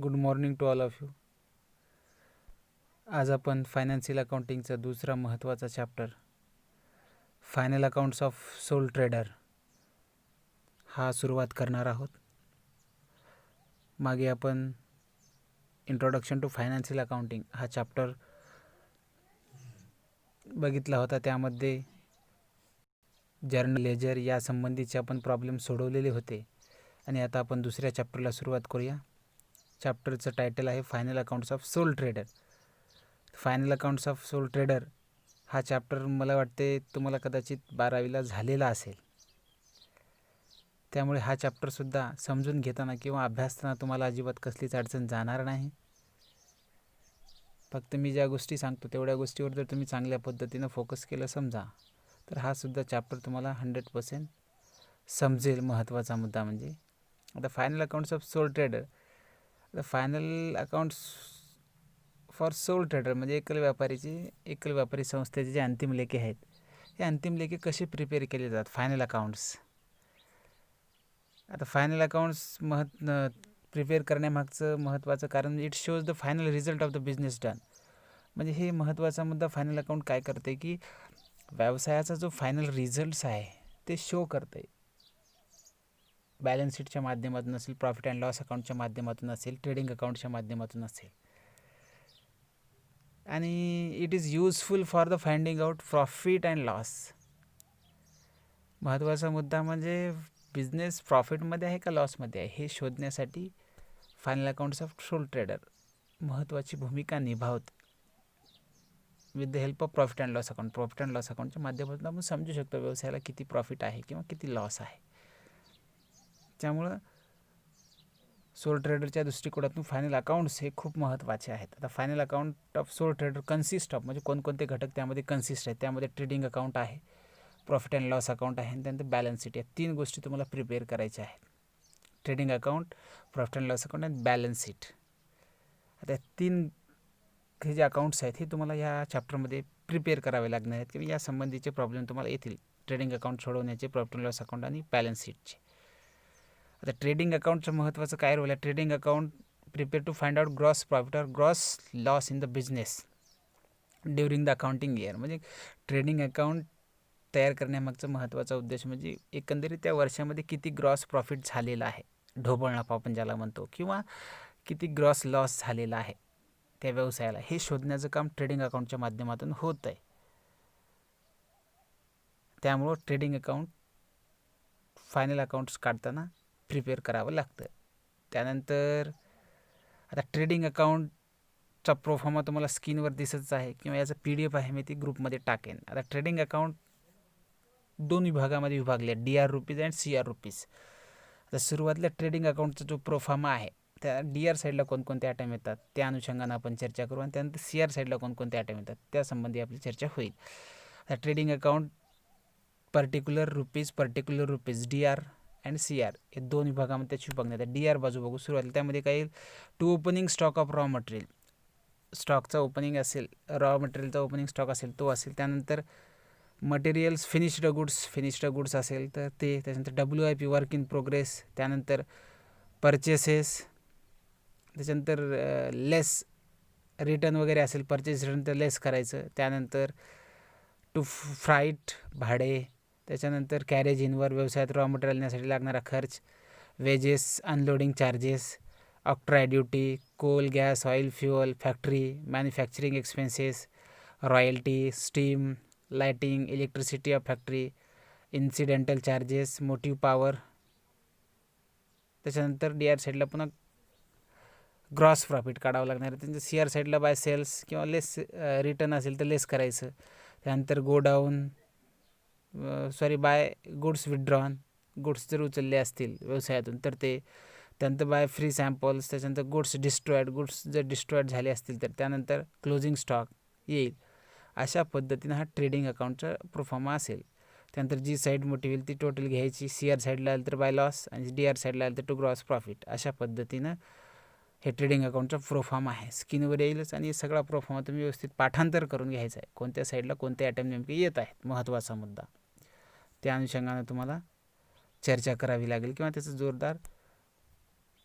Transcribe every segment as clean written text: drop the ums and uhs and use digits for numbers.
Good morning to all of you. आज आपण financial अकाउंटिंगचा दुसरा महत्त्वाचा chapter final accounts of sole trader हा सुरुवात करणार आहोत. मागे आपण इंट्रोडक्शन टू फायनान्शियल अकाउंटिंग हा चॅप्टर बघितला होता. त्यामध्ये जर्नल लेजर या संबंधीचे आपण प्रॉब्लेम सोडवलेले होते आणि आता आपण दुसऱ्या चॅप्टरला सुरुवात करूया. चॅप्टरचं टायटल आहे final accounts of sole trader. Final accounts of sole trader हा चॅप्टर मला वाटते तुम्हाला कदाचित 12वीला झालेला असेल. त्यामुळे हा चॅप्टरसुद्धा समजून घेताना किंवा अभ्यासताना तुम्हाला अजिबात कसलीच अडचण जाणार नाही. फक्त मी ज्या गोष्टी सांगतो तेवढ्या गोष्टीवर जर तुम्ही चांगल्या पद्धतीनं फोकस केलं समजा तर हा सुद्धा चॅप्टर तुम्हाला 100% समजेल. महत्त्वाचा मुद्दा म्हणजे आता final accounts of sole trader. आता final accounts for sole trader म्हणजे एकल व्यापारी संस्थेचे जे अंतिम लेखे आहेत हे अंतिम लेखे कसे प्रिपेअर केले जातात फायनल अकाउंट्स. आता फायनल अकाउंट्स प्रिपेअर करण्यामागचं महत्त्वाचं कारण it shows the final result of the business done. म्हणजे हे महत्त्वाचा मुद्दा फायनल अकाउंट काय करते की व्यवसायाचा जो फायनल रिझल्ट्स आहे ते शो करते. बॅलन्स शीटच्या माध्यमातून असेल, प्रॉफिट अँड लॉस अकाउंटच्या माध्यमातून असेल, ट्रेडिंग अकाउंटच्या माध्यमातून असेल. आणि it is useful for the finding out profit and loss. महत्त्वाचा मुद्दा म्हणजे बिझनेस प्रॉफिटमध्ये आहे का लॉसमध्ये आहे हे शोधण्यासाठी final accounts of sole trader महत्त्वाची भूमिका निभावते. With the help of profit and loss account. Profit and loss अकाउंटच्या माध्यमातून आपण समजू शकतो व्यवसायाला किती प्रॉफिट आहे किंवा किती लॉस आहे. त्यामुळं सोल ट्रेडरच्या दृष्टिकोनातून फायनल अकाउंट्स हे खूप महत्त्वाचे आहेत. आता final account of sole trader consist of म्हणजे कोणकोणते घटक त्यामध्ये कन्सिस्ट आहेत. त्यामध्ये ट्रेडिंग अकाउंट आहे, प्रॉफिट अँड लॉस अकाउंट आहे आणि त्यानंतर बॅलन्स शीट. या 3 गोष्टी तुम्हाला प्रिपेअर करायच्या आहेत. Trading account, profit and loss account आणि बॅलन्स शीट. आता 3 हे जे अकाउंट्स आहेत हे तुम्हाला या चॅप्टरमध्ये प्रिपेअर करावे लागणार आहेत किंवा या संबंधीचे प्रॉब्लेम तुम्हाला येतील. ट्रेडिंग अकाउंट सोडवण्याचे, प्रॉफिट अँड लॉस अकाउंट आणि बॅलन्स शीटचे. आता ट्रेडिंग अकाउंटचं महत्त्वाचं काय रोल आहे. Trading account prepare to find out gross profit और gross loss in the business during the accounting year. म्हणजे ट्रेडिंग अकाउंट तयार करण्यामागचा महत्त्वाचा उद्देश म्हणजे एकंदरीत त्या वर्षामध्ये किती ग्रॉस प्रॉफिट झालेला आहे, ढोबळ नफा आपण ज्याला म्हणतो, किंवा किती ग्रॉस लॉस झालेला आहे त्या व्यवसायाला हे शोधण्याचं काम ट्रेडिंग अकाउंटच्या माध्यमातून होत आहे. त्यामुळं ट्रेडिंग अकाउंट फायनल अकाउंट्स काढताना प्रिपेअर करावं लागतं. त्यानंतर आता ट्रेडिंग अकाउंटचा प्रोफॉर्मा तुम्हाला स्क्रीनवर दिसतच आहे किंवा याचा PDF आहे, मी ती ग्रुपमध्ये टाकेन. आता ट्रेडिंग अकाउंट 2 विभागामध्ये विभागले, DR rupees and CR rupees. आता सुरुवातीला ट्रेडिंग अकाउंटचा जो प्रोफॉर्मा आहे त्या DR साईडला कोणकोणते आयटम येतात त्या अनुषंगानं आपण चर्चा करू आणि त्यानंतर CR साईडला कोणकोणते आयटम येतात त्यासंबंधी आपली चर्चा होईल. आता trading account particular rupees DR and CR हे 2 विभागामध्ये त्याची विभागण्यात आहे. DR बाजू बघू सुरुवातीला त्यामध्ये काय येईल, to opening stock of raw material. स्टॉकचा ओपनिंग असेल, रॉ मटेरियलचा ओपनिंग स्टॉक असेल तो असेल. त्यानंतर मटेरियल्स फिनिश्ड गुड्स असेल तर ते. त्याच्यानंतर WIP वर्क इन प्रोग्रेस. त्यानंतर परचेसेस. त्याच्यानंतर लेस रिटर्न वगैरे असेल, परचेस रिटर्न तर लेस करायचं. त्यानंतर टू फ्राईट भाडे. त्याच्यानंतर कॅरेज इनवर व्यवसायात रॉ मटेरियल नेण्यासाठी लागणारा खर्च, wages, unloading charges, octroi duty, coal, gas, oil, fuel, factory, manufacturing expenses, royalty, steam, lighting, electricity of factory, incidental charges, motive power. त्याच्यानंतर DR साईडला पुन्हा ग्रॉस प्रॉफिट काढावं लागणार आहे. त्यांचं CR साईडला बाय सेल्स किंवा लेस रिटर्न असेल तर लेस करायचं. त्यानंतर बाय गुड्स विथड्रॉन, गुड्स जर उचलले असतील व्यवसायातून तर ते. त्यानंतर बाय फ्री सॅम्पल्स. त्याच्यानंतर गुड्स जर डिस्ट्रॉयड झाले असतील तर त्यानंतर क्लोजिंग स्टॉक येईल. अशा पद्धतीनं हा ट्रेडिंग अकाउंटचा प्रोफॉर्मा असेल. त्यानंतर जी साईड मोठी होईल ती टोटल घ्यायची. CR साईडला आलं तर बाय लॉस आणि DR साईडला आलं तर टू ग्रॉस प्रॉफिट. अशा पद्धतीनं हे ट्रेडिंग अकाउंटचा प्रोफॉर्मा आहे. स्क्रीनवर येईलच आणि सगळा प्रोफॉर्मा तुम्ही व्यवस्थित पाठांतर करून घ्यायचा आहे. कोणत्या साईडला कोणते आयटम नेमके येत आहेत, महत्त्वाचा मुद्दा. त्या अनुषंगानं तुम्हाला चर्चा करावी लागेल किंवा त्याचं जोरदार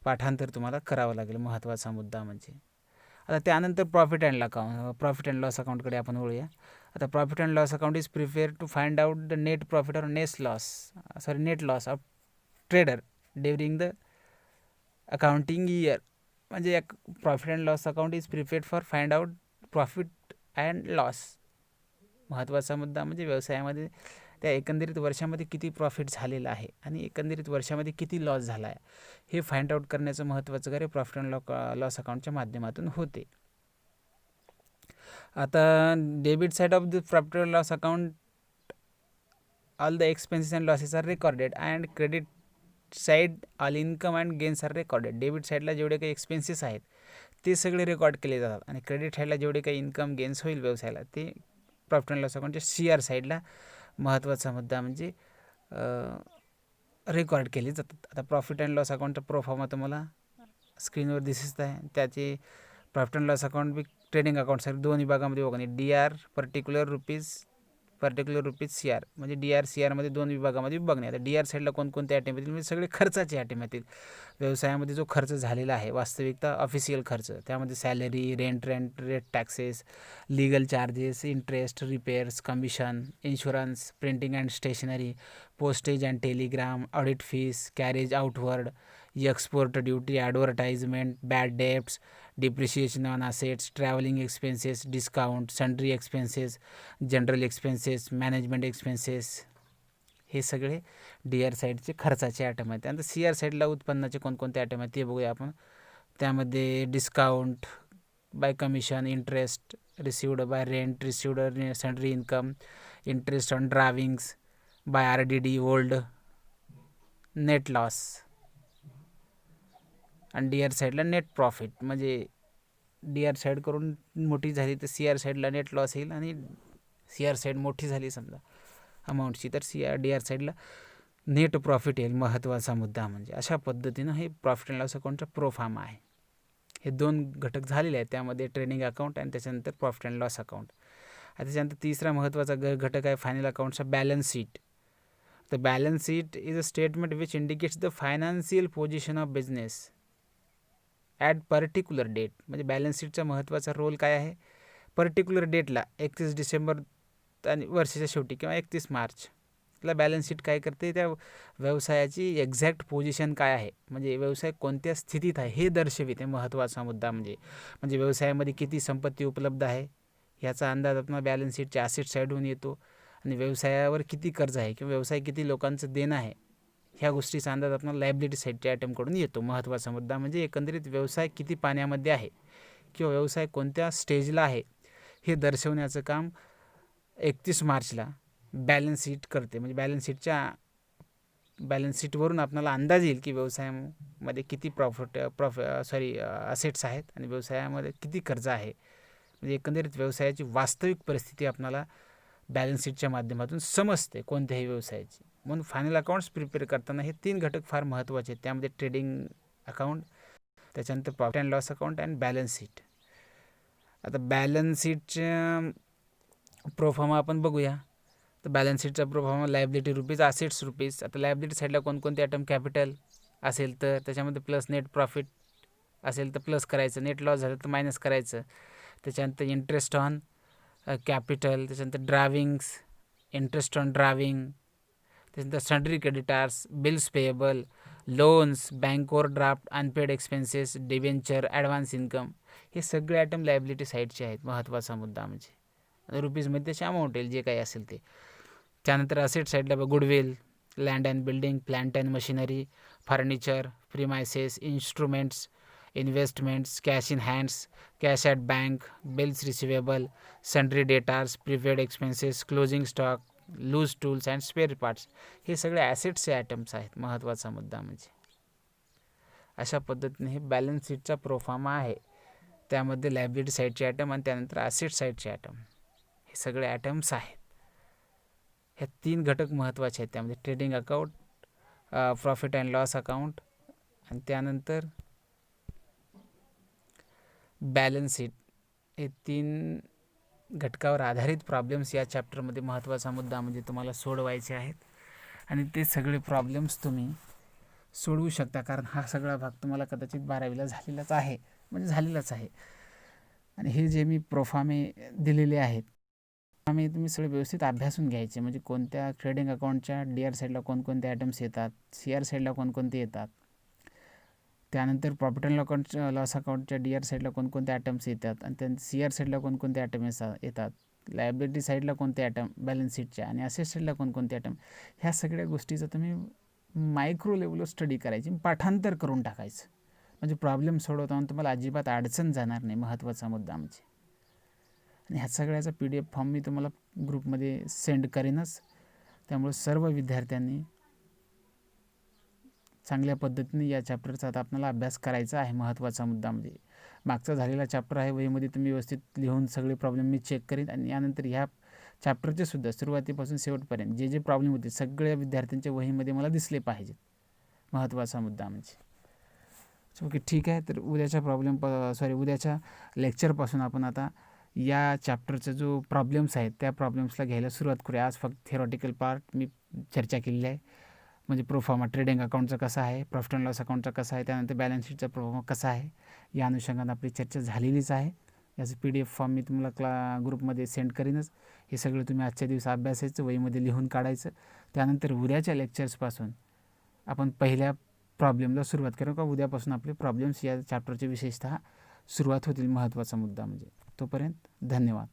पाठांतर तुम्हाला करावं लागेल, महत्त्वाचा मुद्दा म्हणजे. आता त्यानंतर प्रॉफिट अँड लॉस अकाउंटकडे आपण वळूया. आता profit and loss account is prepare to find out the net profit और net loss of trader during the accounting year. म्हणजे profit and loss account is prepared for find out profit and loss. महत्त्वाचा मुद्दा म्हणजे व्यवसायामध्ये त्या एकंदरीत वर्षामध्ये किती प्रॉफिट झालेला आहे आणि एकंदरीत वर्षामध्ये किती लॉस झाला आहे हे फाइंड आउट करण्याचं महत्त्वाचं कार्य प्रॉफिट अँड लॉस अकाउंटच्या माध्यमातून होते. आता debit side of the profit and loss account all the expenses and losses are recorded and credit side all income and gains are recorded. Debit साईडला जेवढे काही एक्सपेन्सेस आहेत ते सगळे रेकॉर्ड केले जातात आणि क्रेडिट साईडला जेवढे काही इन्कम गेन्स होईल व्यवसायाला ते प्रॉफिट अँड लॉस अकाउंटच्या CR साईडला महत्त्वाचा मुद्दा म्हणजे रेकॉर्ड केले जातात. आता प्रॉफिट अँड लॉस अकाउंटचा प्रोफॉर्मा तुम्हाला स्क्रीनवर दिसत आहे. त्याचे प्रॉफिट अँड लॉस अकाउंट बी ट्रेडिंग अकाउंटसाठी 2 विभागामध्ये बघणे, DR पर्टिक्युलर रुपीज CR म्हणजे DR CRमध्ये 2 विभागामध्ये विभागणे. आता DR साईडला कोणकोणते आयटम येतील म्हणजे सगळे खर्चाचे आयटम येतील. व्यवसायामध्ये जो खर्च झालेला आहे वास्तविकता ऑफिशियल खर्च, त्यामध्ये salary, rate taxes, legal charges, interest, repairs, commission, insurance, printing and stationery, postage and telegram, audit fees, carriage outward, export duty, advertisement, bad debts, depreciation on assets, travelling expenses, discount, sundry expenses, general expenses, management expenses, हे सगळे DR साईडचे खर्चाचे item आहेत. त्यानंतर CR साईडला उत्पन्नाचे कोणकोणते item आहेत ते बघूया आपण. त्यामध्ये discount by commission, interest received by rent, received sundry income, interest on drawings by RDD old, net loss. आणि DR साईडला नेट प्रॉफिट म्हणजे DR साईड करून मोठी झाली तर CR साईडला नेट लॉस येईल आणि CR साईड मोठी झाली समजा अमाऊंटची तर DR साईडला नेट प्रॉफिट येईल. महत्त्वाचा मुद्दा म्हणजे अशा पद्धतीनं हे प्रॉफिट अँड लॉस अकाउंटचा प्रोफॉर्मा आहे. हे 2 घटक झालेले आहेत, त्यामध्ये ट्रेडिंग अकाउंट आणि त्याच्यानंतर प्रॉफिट अँड लॉस अकाउंट. आणि त्याच्यानंतर तिसरा महत्त्वाचा घटक आहे फायनल अकाउंटचा balance sheet. The balance sheet is a statement which indicates the financial position of business at particular date. म्हणजे बॅलन्स शीटचा महत्त्वाचा रोल काय आहे, पर्टिक्युलर डेटला 31 डिसेंबर आणि वर्षाच्या शेवटी किंवा 31 मार्चला बॅलन्स शीट काय करते, त्या व्यवसायाची एक्झॅक्ट पोझिशन काय आहे म्हणजे व्यवसाय कोणत्या स्थितीत आहे हे दर्शविते. महत्त्वाचा मुद्दा म्हणजे व्यवसायामध्ये किती संपत्ती उपलब्ध आहे ह्याचा अंदाज आपल्याला बॅलन्स शीटच्या ॲसेट साईडहून येतो आणि व्यवसायावर किती कर्ज आहे किंवा व्यवसाय किती लोकांचं देणं आहे ह्या गोष्टीचा अंदाज आपल्याला लायबिलिटी साईडच्या आयटमकडून येतो. महत्त्वाचा मुद्दा म्हणजे एकंदरीत व्यवसाय किती पाण्यामध्ये आहे किंवा व्यवसाय कोणत्या स्टेजला आहे हे दर्शवण्याचं काम 31 मार्चला बॅलन्स शीट करते. म्हणजे बॅलन्स शीटवरून आपल्याला अंदाज येईल की व्यवसायामध्ये किती असेट्स आहेत आणि व्यवसायामध्ये किती कर्ज आहे. म्हणजे एकंदरीत व्यवसायाची वास्तविक परिस्थिती आपल्याला बॅलन्स शीटच्या माध्यमातून समजते कोणत्याही व्यवसायाची. म्हणून फायनल अकाउंट्स प्रिपेअर करताना हे 3 घटक फार महत्त्वाचे आहेत. त्यामध्ये ट्रेडिंग अकाउंट, त्याच्यानंतर profit and loss account and balance sheet. आता बॅलन्स शीटच्या प्रोफॉर्मा आपण बघूया. तर बॅलन्स शीटचा proforma liability rupees, assets rupees. आता लायबिलिटी साईडला कोणकोणते आयटम, कॅपिटल असेल तर त्याच्यामध्ये प्लस, नेट प्रॉफिट असेल तर प्लस करायचं, नेट लॉस झालं तर मायनस करायचं. त्याच्यानंतर इंटरेस्ट ऑन कॅपिटल, त्याच्यानंतर ड्राविंग्स, इंटरेस्ट ऑन ड्राविंग, त्याच्यानंतर sundry creditors, bills payable, loans, bank overdraft, unpaid expenses, debenture, advance income, हे सगळे आयटम लायबिलिटी साईडचे आहेत. महत्त्वाचा मुद्दा म्हणजे रुपीजमध्ये त्याची अमाऊंट येईल जे काही असेल ते. त्यानंतर असेट साईडला goodwill, land and building, plant and machinery, furniture, premises, instruments, investments, cash in hands, cash at bank, bills receivable, sundry debtors, prepaid expenses, closing stock, loose tools and spare parts, हे सगळे ॲसेट्सचे items आहेत. महत्त्वाचा मुद्दा म्हणजे अशा पद्धतीने हे balance शीटचा प्रोफॉर्मा आहे. त्यामध्ये लायबिलिटी साईडचे आयटम आणि त्यानंतर ॲसेट साईडचे आयटम हे सगळे आयटम्स आहेत. हे 3 घटक महत्त्वाचे आहेत. त्यामध्ये trading account, profit and loss account आणि त्यानंतर बॅलन्स शीट, हे 3 घटकावर आधारित प्रॉब्लेम्स या चॅप्टरमध्ये महत्त्वाचा मुद्दा म्हणजे तुम्हाला सोडवायचे आहेत. आणि ते सगळे प्रॉब्लेम्स तुम्ही सोडवू शकता, कारण हा सगळा भाग तुम्हाला कदाचित 12वीला झालेलाच आहे, म्हणजे झालेलाच आहे. आणि हे जे मी प्रोफामे दिलेले आहेत, आम्ही तुम्ही सगळे व्यवस्थित अभ्यासून घ्यायचे, म्हणजे कोणत्या ट्रेडिंग अकाउंटच्या DR साईडला कोणकोणते आयटम्स येतात, CR साईडला कोणकोणते येतात, त्यानंतर प्रॉफिट अँड लॉस अकाउंटच्या DR साईडला कोणकोणते आयटम्स येतात, आणि त्या CR साईडला कोणकोणते आयटम येतात, लायबिलिटी साईडला कोणते आयटम बॅलन्स शीटच्या, आणि असेट साईडला कोणकोणते आयटम, ह्या सगळ्या गोष्टीचा तुम्ही मायक्रो लेवलवर स्टडी करायची, पाठांतर करून टाकायचं, म्हणजे प्रॉब्लेम सोडवताना तुम्हाला अजिबात अडचण जाणार नाही. महत्त्वाचा मुद्दा आमची. आणि ह्या सगळ्याचा PDF फॉर्म मी तुम्हाला ग्रुपमध्ये सेंड करेनच. त्यामुळे सर्व विद्यार्थ्यांनी चांगल्या पद्धतीने या चॅप्टरचा आता आपल्याला अभ्यास करायचा आहे. महत्त्वाचा मुद्दा म्हणजे मागचा झालेला चॅप्टर आहे, वहीमध्ये तुम्ही व्यवस्थित लिहून सगळे प्रॉब्लेम मी चेक करीन, आणि यानंतर ह्या चॅप्टरचे सुद्धा सुरुवातीपासून शेवटपर्यंत जे जे प्रॉब्लेम होते सगळ्या विद्यार्थ्यांच्या वहीमध्ये मला दिसले पाहिजेत. महत्त्वाचा मुद्दा म्हणजे ओके, ठीक आहे. तर उद्याच्या लेक्चरपासून आपण आता या चॅप्टरचा जो प्रॉब्लेम्स आहेत त्या प्रॉब्लेम्सला घ्यायला सुरुवात करूया. आज फक्त थेरॉटिकल पार्ट मी चर्चा केलेली आहे, म्हणजे प्रोफॉर्मा ट्रेडिंग अकाउंटचा कसा आहे, प्रॉफिट अँड लॉस अकाउंटचा कसा आहे, त्यानंतर बॅलन्स शीटचा प्रोफॉर्मा कसा आहे, या अनुषंगाने आपली चर्चा झालेलीच आहे. याचं PDF फॉर्म मी तुम्हाला ग्रुपमध्ये सेंड करीनच. हे सगळं तुम्ही आजच्या दिवस अभ्यासायचं, वहीमध्ये लिहून काढायचं. त्यानंतर उद्याच्या लेक्चर्सपासून आपण पहिल्या प्रॉब्लेमला सुरुवात करू, का उद्यापासून आपले प्रॉब्लेम्स या चॅप्टरचे विशेषतः सुरुवात होतील. महत्त्वाचा मुद्दा म्हणजे तोपर्यंत धन्यवाद.